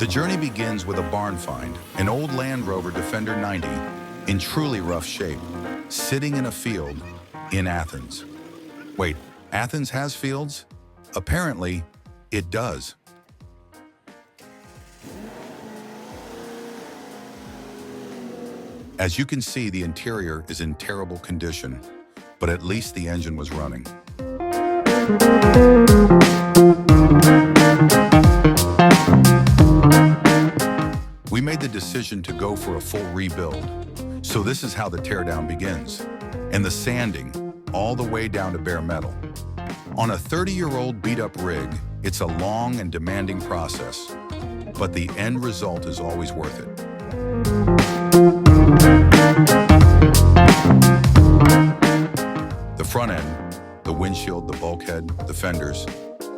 The journey begins with a barn find, an old Land Rover Defender 90 in truly rough shape, sitting in a field in Athens. Wait, Athens has fields? Apparently, it does. As you can see, the interior is in terrible condition, but at least the engine was running. We made the decision to go for a full rebuild, so this is how the teardown begins, and the sanding all the way down to bare metal. On a 30-year-old beat-up rig, it's a long and demanding process, but the end result is always worth it. The front end, the windshield, the bulkhead, the fenders,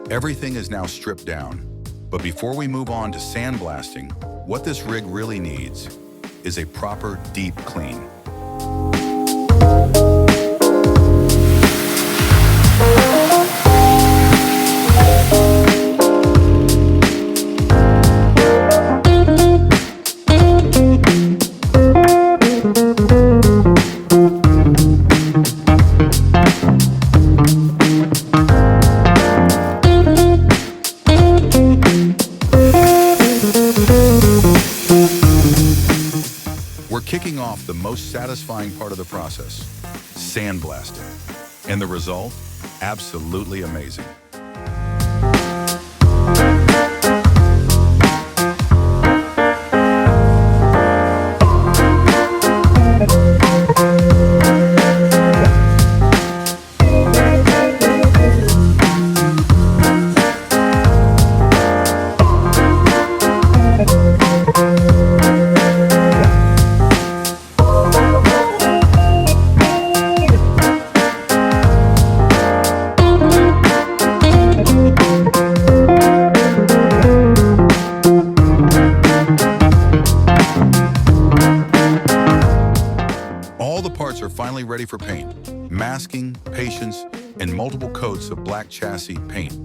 everything is now stripped down. But before we move on to sandblasting, what this rig really needs is a proper deep clean. We're kicking off the most satisfying part of the process, sandblasting. And the result? Absolutely amazing. All the parts are finally ready for paint. Masking, patience, and multiple coats of black chassis paint.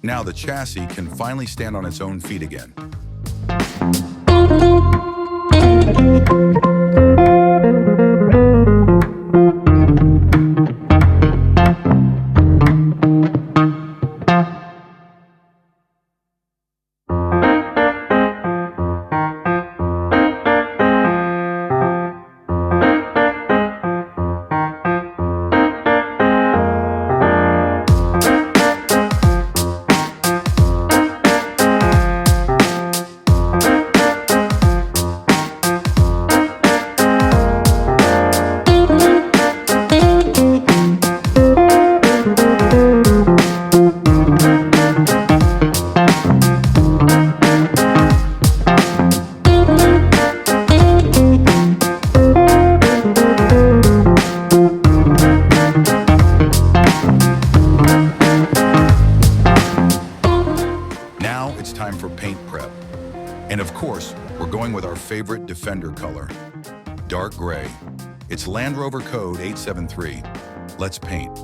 Now the chassis can finally stand on its own feet again. It's time for paint prep. And of course, we're going with our favorite Defender color, dark gray. It's Land Rover code 873. Let's paint.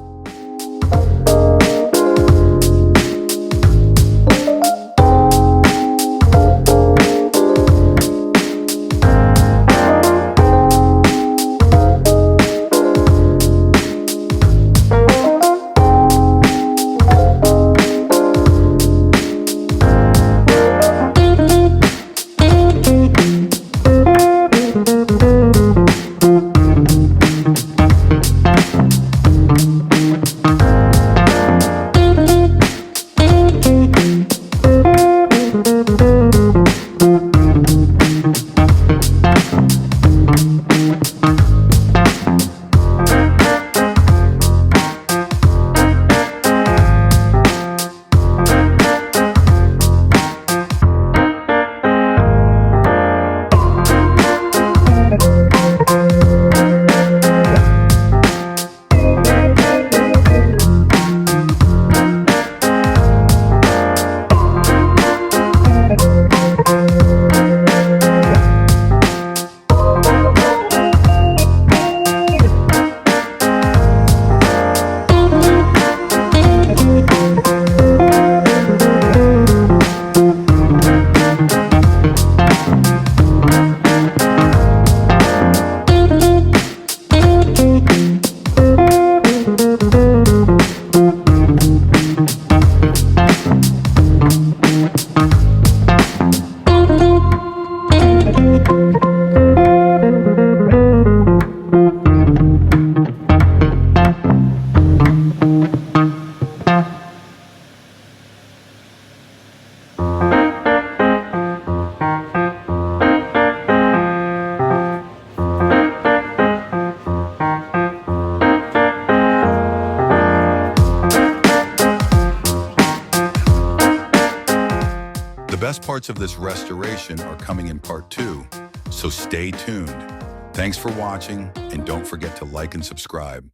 parts of this restoration are coming in part 2, so stay tuned. Thanks for watching, and don't forget to like and subscribe.